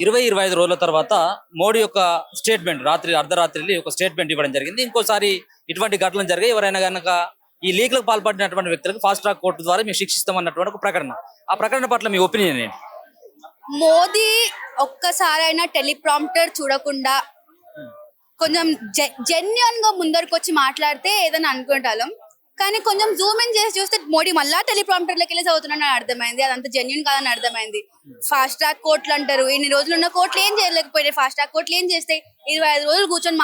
25 రోజుల తర్వాత మోడీ యొక్క స్టేట్మెంట్ రాత్రి అర్ధరాత్రి ఒక స్టేట్మెంట్ ఇవ్వడం జరిగింది. ఇంకోసారి ఇటువంటి ఘటనలు జరిగాయి, ఎవరైనా కనుక ఈ లీక్లకు పాల్పడినటువంటి వ్యక్తులకు ఫాస్ట్ ట్రాక్ కోర్టు ద్వారా మేము శిక్షిస్తామన్నటువంటి ఒక ప్రకటన. ఆ ప్రకటన పట్ల మీ ఒపీనియన్ ఏంటి? మోదీ ఒక్కసారైనా టెలిప్రాంప్టర్ చూడకుండా కొంచెం జెన్యున్ గా ముందరకు వచ్చి మాట్లాడితే ఏదైనా అనుకుంటాం. కానీ కొంచెం జూమ్ ఇన్ చేసి చూస్తే మోడీ మళ్ళా టెలిప్రాంప్టర్లోకి వెళ్ళి చదువుతున్నాడని అర్థమైంది. అదంతా జెన్యున్ కాదని అర్థమైంది. ఫాస్ట్ ట్రాక్ కోర్టులు అంటారు, ఇన్ని రోజులు ఉన్న కోర్టులు ఏం చేయలేకపోయాయి. ఫాస్ట్ ట్రాక్ కోర్టులు ఏం చేస్తాయి? 25 రోజులు కూర్చొని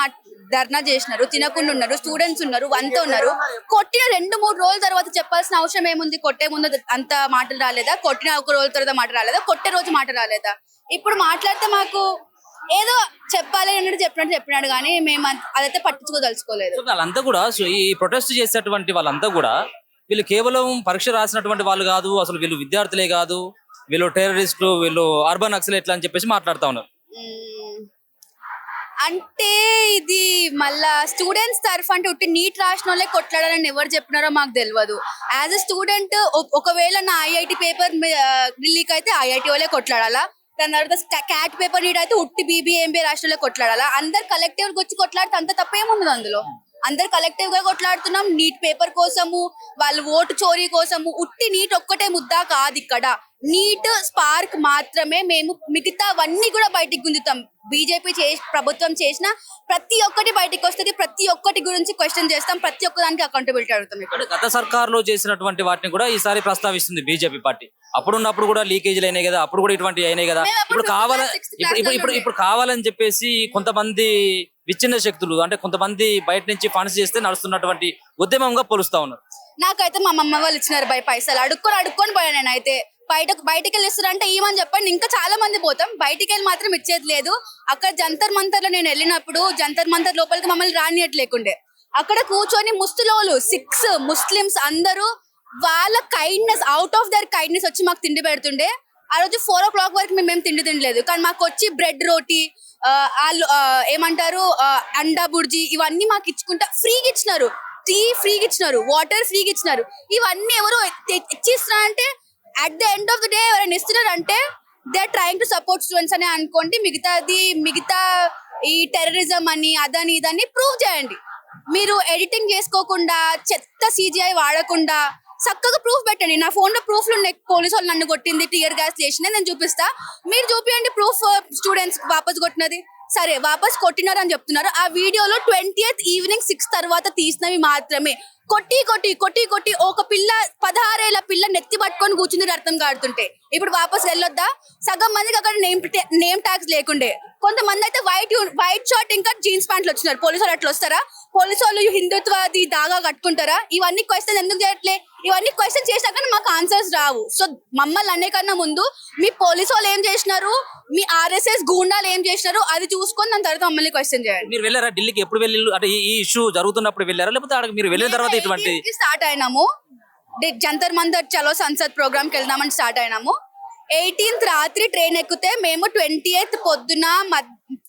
ధర్నా చేసినారు, తినకుండా ఉన్నారు, స్టూడెంట్స్ ఉన్నారు, వంత ఉన్నారు. కొట్టిన 2-3 రోజుల తర్వాత చెప్పాల్సిన అవసరం ఏముంది? కొట్టే ముందు అంత మాటలు రాలేదా? కొట్టిన 1 రోజుల తర్వాత మాట రాలేదా? కొట్టే రోజు మాట రాలేదా? ఇప్పుడు మాట్లాడితే మాకు ఏదో చెప్పాలి అన్నట్టు చెప్పినాడు కానీ మేము అదైతే పట్టించుకోదలుచుకోలేదు. వాళ్ళంతా కూడా ఈ ప్రొటెస్ట్ చేసేటువంటి వాళ్ళంతా కూడా వీళ్ళు కేవలం పరీక్ష రాసినటువంటి వాళ్ళు కాదు, అసలు వీళ్ళు విద్యార్థులే కాదు, వీళ్ళు టెర్రరిస్టులు, వీళ్ళు అర్బన్ నక్సలైట్లు అని చెప్పేసి మాట్లాడుతా ఉన్నారు. అంటే ఇది మళ్ళా స్టూడెంట్స్ తరఫు అంటే ఉట్టి నీట్ రాసిన వాళ్ళే కొట్లాడాలని ఎవరు చెప్పినారో మాకు తెలియదు. యాజ్ అ స్టూడెంట్ ఒకవేళ నా ఐఐటి పేపర్ లీక్ అయితే ఐఐటి వాళ్ళే కొట్లాడాలా, దాని తర్వాత క్యాట్ పేపర్ నీట్ అయితే ఉట్టి బీబీఎంబీ రాష్ట్రంలో కొట్లాడాలా? అందరు కలెక్టివ్ గా వచ్చి కొట్లాడితే అంత తప్పేముండదు అందులో. అందరు కలెక్టివ్ గా కొట్లాడుతున్నాం నీట్ పేపర్ కోసము, వాళ్ళు ఓటు చోరీ కోసము. ఉట్టి నీట్ ఒక్కటే ముద్దా కాదు ఇక్కడ. నీట్ స్పార్క్ మాత్రమే. మేము మిగతావన్నీ కూడా బయటికి గుంజుతాం. బీజేపీ ప్రభుత్వం చేసిన ప్రతి ఒక్కటి బయటికి వస్తుంది, ప్రతి ఒక్కటి గురించి క్వశ్చన్ చేస్తాం, ప్రతి ఒక్కదానికి అకౌంటబిలిటీ అడుగుతాం. ఇక్కడ గత సర్కారులో చేసినటువంటి వాటిని కూడా ఈసారి ప్రస్తావిస్తుంది బీజేపీ పార్టీ. అప్పుడున్నప్పుడు కూడా లీకేజీలు అయినాయి కదా, అప్పుడు కూడా ఇటువంటి అయినాయి కదా. ఇప్పుడు కావాలని చెప్పేసి కొంతమంది విచ్ఛిన్న శక్తులు, అంటే కొంతమంది బయట నుంచి ఫండ్స్ చేస్తే నడుస్తున్నటువంటి ఉద్యమంగా పోలుస్తా ఉన్నారు. నాకైతే మా అమ్మ వాళ్ళు ఇచ్చినారు పైసలు అడుక్కొని పోయా. నేనైతే బయటికి వెళ్ళి ఇస్తారంటే ఏమని చెప్పండి, ఇంకా చాలా మంది పోతాం. బయటికి వెళ్ళి మాత్రం ఇచ్చేది లేదు. అక్కడ జంతర్ మంతర్ లో నేను వెళ్ళినప్పుడు జంతర్ మంతర్ లోపలికి మమ్మల్ని రానియట్లేకుండే. అక్కడ కూర్చొని ముస్తులోలు 6 ముస్లిమ్స్ అందరూ వాళ్ళ kindness, out of their kindness వచ్చి మాకు తిండి పెడుతుండే. ఆ రోజు 4 o'clock వరకు మేము తిండి తినలేదు, కానీ మాకు వచ్చి బ్రెడ్ రోటీ, ఏమంటారు అండా బుర్జీ, ఇవన్నీ మాకు ఇచ్చుకుంటా ఫ్రీగా ఇచ్చినారు. టీ ఫ్రీగా ఇచ్చినారు, వాటర్ ఫ్రీగా ఇచ్చినారు. ఇవన్నీ ఎవరు ఇచ్చిస్తున్నారంటే at the end of the day ఎవరైనా ఇస్తున్నారంటే they are trying to support students అని అనుకోండి. మిగతా ఈ టెర్రరిజం అని అదని ఇదని ప్రూవ్ చేయండి. మీరు ఎడిటింగ్ చేసుకోకుండా, చెత్త CGI వాడకుండా చక్కగా ప్రూఫ్ పెట్టండి. నా ఫోన్ లో ప్రూఫ్లు ఉన్నాయి, పోలీసు వాళ్ళు నన్ను కొట్టింది, టియర్ గ్యాస్ చేసింది, నేను చూపిస్తా. మీరు చూపియండి ప్రూఫ్ స్టూడెంట్స్ వాపస్ కొట్టినది. సరే వాపస్ కొట్టినారు అని చెప్తున్నారు. ఆ వీడియోలో 20th ఈవినింగ్ 6 తర్వాత తీసినవి మాత్రమే. కొట్టి ఒక పిల్ల 16 ఏళ్ల పిల్ల నెత్తి పట్టుకొని కూర్చుని రక్తం కాడుతుంటే ఇప్పుడు వాపస్ వెళ్ళొద్దా? సగం మందికి అక్కడ నేమ్ ట్యాగ్స్ లేకుండే. కొంతమంది అయితే వైట్ షర్ట్ ఇంకా జీన్స్ ప్యాంట్లు వచ్చినారు. పోలీసు వాళ్ళు అట్లా వస్తారా? పోలీసు వాళ్ళు హిందుత్వాది దాగా కట్టుకుంటారా? ఇవన్నీ క్వశ్చన్ ఎందుకు చేయట్లే? ఇవన్నీ క్వశ్చన్ చేసినాక మాకు ఆన్సర్స్ రావు. సో మమ్మల్ని అనే కన్నా ముందు మీ పోలీసు వాళ్ళు ఏం చేసినారు, మీ RSS గూండాలు ఏం చేసినారు అది చూసుకొని దాని తర్వాత మమ్మల్ని క్వశ్చన్ చేయండి. మీరు వెళ్ళారా ఢిల్లీకి? ఎప్పుడు వెళ్ళి, అంటే ఈ ఇష్యూ జరుగుతున్నప్పుడు వెళ్ళారా, లేకపోతే మీరు వెళ్ళిన తర్వాత ఇటువంటి స్టార్ట్ అయినాము? జంతర్ మంతర్ చలో సంసద్ ప్రోగ్రామ్ కి వెళ్దామని స్టార్ట్ అయినాము. 18th రాత్రి ట్రైన్ ఎక్కితే మేము 20th పొద్దున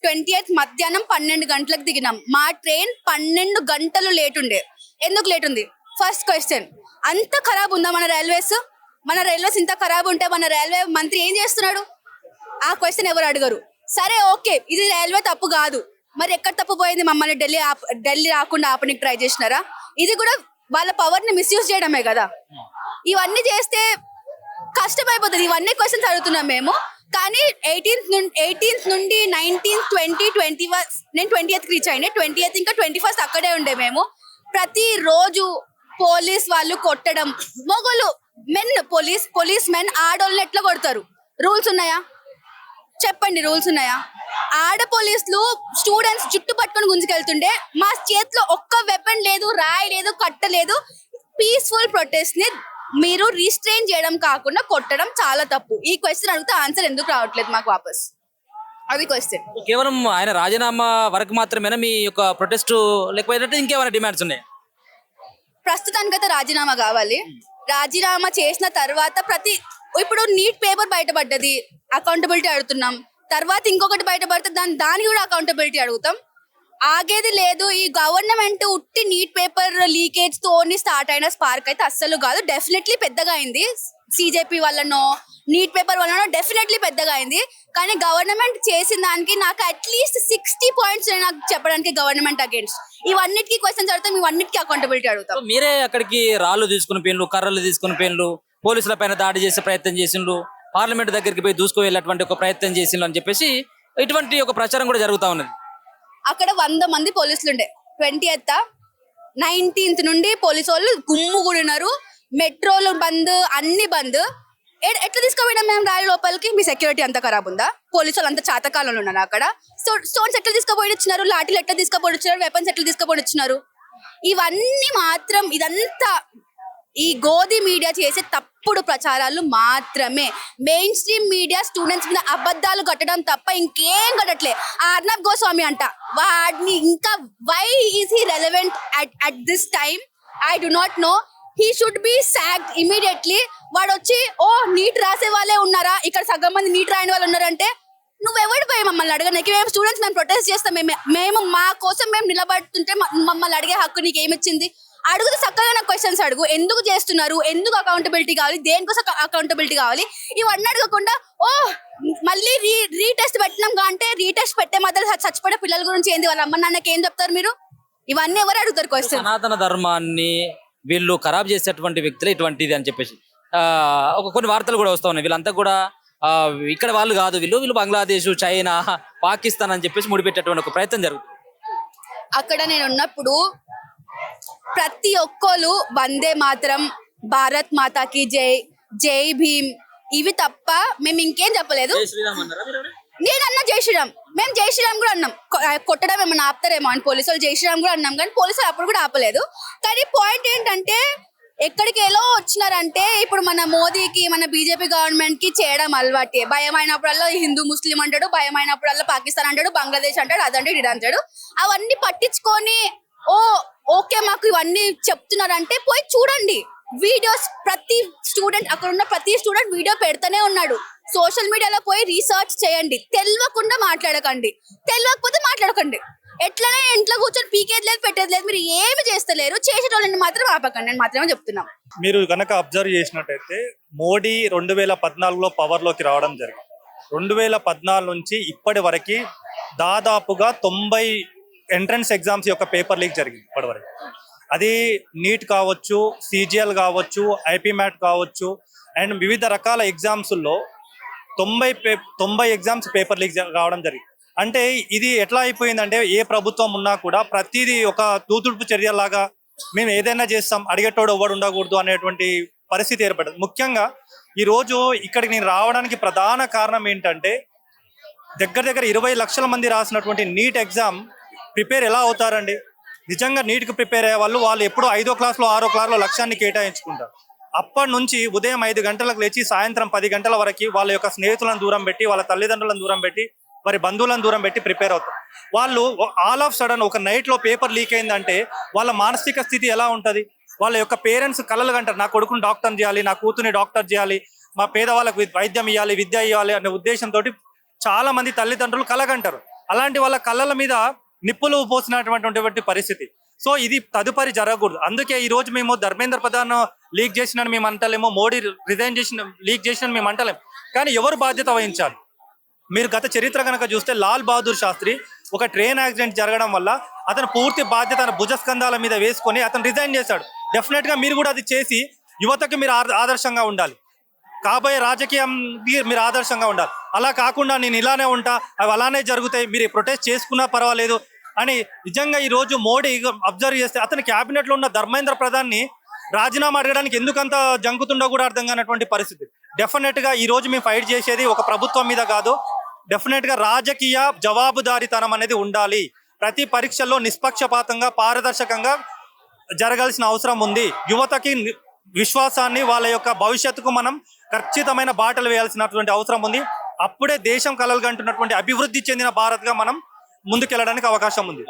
20th మధ్యాహ్నం 12 గంటలకు దిగినాం. మా ట్రైన్ 12 గంటలు లేట్ ఉండే. ఎందుకు లేట్ ఉంది? ఫస్ట్ క్వశ్చన్, అంత ఖరాబ్ ఉందా మన రైల్వేస్? మన రైల్వేస్ ఇంత ఖరాబ్ ఉంటే మన రైల్వే మంత్రి ఏం చేస్తున్నాడు? ఆ క్వశ్చన్ ఎవరు అడగరు. సరే ఓకే, ఇది రైల్వే తప్పు కాదు, మరి ఎక్కడ తప్పు పోయింది? మమ్మల్ని ఢిల్లీ రాకుండా ఆపనికి ట్రై చేసినారా? ఇది కూడా వాళ్ళ పవర్ ని మిస్యూజ్ చేయడమే కదా. ఇవన్నీ చేస్తే కష్టమైపోతుంది. ఇవన్నీ క్వశ్చన్స్ అడుగుతున్నాం మేము. కానీ 18th నుండి 19th 20 21 నేను 20th రీచ్ అయినా. 20th ఇంకా 21st అక్కడే ఉండే మేము. ప్రతి రోజు పోలీస్ వాళ్ళు కొట్టడం, మొగలు పోలీస్ మెన్ ఆడోళ్ళని ఎట్లా కొడతారు? రూల్స్ ఉన్నాయా చెప్పండి? రూల్స్ ఉన్నాయా? ఆడ పోలీసులు స్టూడెంట్స్ జుట్టు పట్టుకొని గుంజుకెళ్తుండే. మా చేతిలో ఒక్క వెపన్ లేదు, రాయి లేదు, కట్ట లేదు. పీస్ఫుల్ ప్రొటెస్ట్ ని మీరు రీస్ట్రెయిన్ చేయడం కాకుండా కొట్టడం చాలా తప్పు. ఈ క్వశ్చన్ అడిగితే ఆన్సర్ ఎందుకు రావట్లేదు మాకు వాపస్? అది క్వశ్చన్. కేవలం ఆయన రాజీనామా వరకు మాత్రమేనా మీ యొక్క ప్రొటెస్ట్, లేకపోతే ఇంకేమైనా డిమాండ్స్ ఉన్నాయి? ప్రస్తుతానికైతే రాజీనామా కావాలి. రాజీనామా చేసిన తర్వాత ఇప్పుడు నీట్ పేపర్ బయటపడ్డది, అకౌంటబిలిటీ అడుగుతున్నాం. తర్వాత ఇంకొకటి బయటపడితే దానికి కూడా అకౌంటబిలిటీ అడుగుతాం. ఆగేది లేదు. ఈ గవర్నమెంట్ ఉట్టి నీట్ పేపర్ లీకేజ్ తోని స్టార్ట్ అయిన స్పార్క్ అయితే అస్సలు కాదు. డెఫినెట్లీ పెద్దగా అయింది. CJP వల్లనో నీట్ పేపర్ వల్ల డెఫినెట్లీ పెద్దగా అయింది. కానీ గవర్నమెంట్ చేసిన దానికి నాకు అట్లీస్ట్ 60 పాయింట్స్ నాకు చెప్పడానికి గవర్నమెంట్ అగేన్స్ట్. ఇవన్నిటికీ క్వశ్చన్స్ అడుగుతాం, ఇవన్నిటికీ అకౌంటబిలిటీ అడుగుతాం. సో మీరే అక్కడికి రాళ్ళు తీసుకుని పోయిన్లు, కర్రలు తీసుకుని పోయిన్లు, పోలీసుల పైన దాడి చేసే ప్రయత్నం చేసిండ్రు, పార్లమెంట్ దగ్గరికి పోయి దూసుకు వెళ్ళేటువంటి ఒక ప్రయత్నం చేసిండ్రు అని చెప్పేసి ఇటువంటి ఒక ప్రచారం కూడా జరుగుతా ఉన్నది. అక్కడ 100 మంది పోలీసులు ఉండే. 20th 19th నుండి పోలీసు వాళ్ళు గుమ్ము కూడినారు. మెట్రోలు బంద్, అన్ని బంద్. ఎట్లా తీసుకుపోయినాం మేము ర్యాలీ లోపలికి? మీ సెక్యూరిటీ అంతా ఖరాబ్ ఉందా? పోలీసు వాళ్ళు అంతా చాతకాలంలో ఉన్నారు అక్కడ. స్టోన్స్ ఎట్లా తీసుకుపోయి ఇచ్చినారు, లాఠీలు ఎట్లా తీసుకుపోయి ఇచ్చినారు, వెపన్స్ ఎట్లా తీసుకుపోయి ఇచ్చినారు? ఇవన్నీ మాత్రం ఇదంతా ఈ గోధి మీడియా చేసే తప్పుడు ప్రచారాలు మాత్రమే. మెయిన్ స్ట్రీమ్ మీడియా స్టూడెంట్స్ మీద అబద్ధాలు కట్టడం తప్ప ఇంకేం కట్టట్లే. అర్నబ్ గోస్వామి అంట, వాడిని ఇంకా why is he relevant at this time? I do not know. He should be sacked immediately. వాడు వచ్చి ఓ నీట్ రాసే వాళ్ళే ఉన్నారా, ఇక్కడ సగం మంది నీట్ రాయని వాళ్ళు ఉన్నారంటే నువ్వెవడు పోయి మమ్మల్ని అడగడానికి? మేము స్టూడెంట్స్, మేము ప్రొటెస్ట్ చేస్తాం, మేము మా కోసం మేము నిలబడుతుంటే మమ్మల్ని అడిగే హక్కు నీకు ఏమిచ్చింది? అడుగుతూ చక్కగా క్వశ్చన్స్ అడుగు. ఎందుకు చేస్తున్నారు, ఎందుకు అకౌంటబిలిటీ కావాలి, దేనికోసం అకౌంటబిలిటీ కావాలి, ఇవన్నీ అడగకుండా ఓ మళ్ళీ రీటెస్ట్ పెట్టినాం అంటే రీటెస్ట్ పెట్టే మధ్యలో చచ్చిపోయే పిల్లల గురించి ఏంది, వాళ్ళ అమ్మ నాన్నకి ఏం చెప్తారు మీరు? ఇవన్నీ ఎవరు అడుగుతారు క్వశ్చన్? సనాతన ధర్మాన్ని వీళ్ళు ఖరాబ్ చేసేటువంటి వ్యక్తులు ఇటువంటిది అని చెప్పేసి కొన్ని వార్తలు కూడా వస్తా ఉన్నాయి. వీళ్ళంతా కూడా ఇక్కడ వాళ్ళు కాదు, వీళ్ళు బంగ్లాదేశ్, చైనా, పాకిస్తాన్ అని చెప్పేసి ముడిపెట్టేటువంటి ఒక ప్రయత్నం జరుగుతుంది. అక్కడ నేను ఉన్నప్పుడు ప్రతి ఒక్కరు వందే మాత్రం, భారత్ మాతాకి జై, జై భీమ్ ఇవి తప్ప మేము ఇంకేం చెప్పలేదు. నేనన్నా జై శ్రీరామ్, మేము జై శ్రీరామ్ కూడా అన్నాం. కొట్టడం ఏమన్నా ఆపుతారేమో అని పోలీసు వాళ్ళు జై శ్రీరామ్ కూడా అన్నాం, కానీ పోలీసులు అప్పుడు కూడా ఆపలేదు. కానీ పాయింట్ ఏంటంటే ఎక్కడికి ఎలా వచ్చినారంటే ఇప్పుడు మన మోదీకి, మన బీజేపీ గవర్నమెంట్ కి చేయడం అలవాటే. భయం అయినప్పుడల్లా హిందూ ముస్లిం అంటాడు, భయం అయినప్పుడల్లా పాకిస్తాన్ అంటాడు, బంగ్లాదేశ్ అంటాడు, అదంటాడు, ఇది అంటాడు. అవన్నీ పట్టించుకొని ఓకే మాకు ఇవన్నీ చెప్తున్నారంటే పోయి చూడండి వీడియోస్. ప్రతి స్టూడెంట్, అక్కడ ఉన్న ప్రతి స్టూడెంట్ వీడియో పెడతానే ఉన్నాడు. సోషల్ మీడియాలో పోయి రీసెర్చ్ చేయండి. తెలియకుండా మాట్లాడకండి, తెలియకపోతే మాట్లాడకండి. ఎట్లనే ఇంట్లో కూర్చొని పీకేది లేదు, పెట్టేది లేదు, మీరు ఏమి చేస్తలేరు. చేసేటోళ్ళని మాత్రం ఆపకండి, నేను మాత్రమే చెప్తున్నాం. మీరు కనుక అబ్జర్వ్ చేసినట్టయితే మోడీ 2014లో పవర్లోకి రావడం జరిగింది. 2014 నుంచి ఇప్పటి వరకు దాదాపుగా 90 ఎంట్రన్స్ ఎగ్జామ్స్ యొక్క పేపర్ లీక్ జరిగింది ఇప్పటి వరకు. అది నీట్ కావచ్చు, CGL కావచ్చు, IP మ్యాట్ కావచ్చు, అండ్ వివిధ రకాల ఎగ్జామ్స్లో 90 ఎగ్జామ్స్ పేపర్ లీక్ కావడం జరిగింది. అంటే ఇది ఎట్లా అయిపోయిందంటే ఏ ప్రభుత్వం ఉన్నా కూడా ప్రతిదీ ఒక తూతుడుపు చర్యలాగా మేము ఏదైనా చేస్తాం, అడిగేటోడు ఎవడు ఉండకూడదు అనేటువంటి పరిస్థితి ఏర్పడింది. ముఖ్యంగా ఈరోజు ఇక్కడికి నేను రావడానికి ప్రధాన కారణం ఏంటంటే దగ్గర 20 లక్షల మంది రాసినటువంటి నీట్ ఎగ్జామ్ ప్రిపేర్ ఎలా అవుతారండి? నిజంగా నీట్కి ప్రిపేర్ అయ్యే వాళ్ళు ఎప్పుడో 5వ క్లాస్లో 6వ క్లాస్లో లక్ష్యాన్ని కేటాయించుకుంటారు. అప్పటి నుంచి ఉదయం 5 గంటలకు లేచి సాయంత్రం 10 గంటల వరకు వాళ్ళ యొక్క స్నేహితులను దూరం పెట్టి, వాళ్ళ తల్లిదండ్రులను దూరం పెట్టి, వారి బంధువులను దూరం పెట్టి ప్రిపేర్ అవుతారు. వాళ్ళు ఆల్ ఆఫ్ సడన్ ఒక నైట్లో పేపర్ లీక్ అయిందంటే వాళ్ళ మానసిక స్థితి ఎలా ఉంటుంది? వాళ్ళ యొక్క పేరెంట్స్ కలలు కంటారు, నా కొడుకుని డాక్టర్ చేయాలి, నా కూతుర్ని డాక్టర్ చేయాలి, మా పేదవాళ్ళకు వైద్యం ఇవ్వాలి, విద్య ఇవ్వాలి అనే ఉద్దేశంతో చాలా మంది తల్లిదండ్రులు కలగంటారు. అలాంటి వాళ్ళ కళ్ళల మీద నిప్పులు పోసినటువంటి పరిస్థితి. సో ఇది తదుపరి జరగకూడదు. అందుకే ఈ రోజు మేము ధర్మేంద్ర ప్రధాన్ లీక్ చేసినని మేము అంటలేమో, మోడీ రిజైన్ చేసిన లీక్ చేసినని మేము అంటలేము. కానీ ఎవరు బాధ్యత వహించాలి? మీరు గత చరిత్ర కనుక చూస్తే లాల్ బహదూర్ శాస్త్రి ఒక ట్రైన్ యాక్సిడెంట్ జరగడం వల్ల అతను పూర్తి బాధ్యత భుజస్కంధాల మీద వేసుకొని అతను రిజైన్ చేశాడు. డెఫినెట్గా మీరు కూడా అది చేసి యువతకు మీరు ఆదర్శంగా ఉండాలి, కాబోయే రాజకీయం మీరు ఆదర్శంగా ఉండాలి. అలా కాకుండా నేను ఇలానే ఉంటా, అవి అలానే జరుగుతాయి, మీరు ప్రొటెస్ట్ చేసుకున్నా పర్వాలేదు అని నిజంగా ఈ రోజు మోడీ అబ్జర్వ్ చేస్తే అతని క్యాబినెట్ లో ఉన్న ధర్మేంద్ర ప్రధాన్ని రాజీనామా అడగడానికి ఎందుకంత జంకుతుండో కూడా అర్థం కానటువంటి పరిస్థితి. డెఫినెట్ గా ఈ రోజు మేము ఫైట్ చేసేది ఒక ప్రభుత్వం మీద కాదు, డెఫినెట్ గా రాజకీయ జవాబుదారీతనం అనేది ఉండాలి. ప్రతి పరీక్షల్లో నిష్పక్షపాతంగా, పారదర్శకంగా జరగాల్సిన అవసరం ఉంది. యువతకి విశ్వాసాన్ని, వాళ్ళ యొక్క భవిష్యత్తుకు మనం ఖచ్చితమైన బాటలు వేయాల్సినటువంటి అవసరం ఉంది. అప్పుడే దేశం కలలుగంటున్నటువంటి అభివృద్ధి చెందిన భారత్గా మనం ముందుకెళ్ళడానికి అవకాశం ఉంది.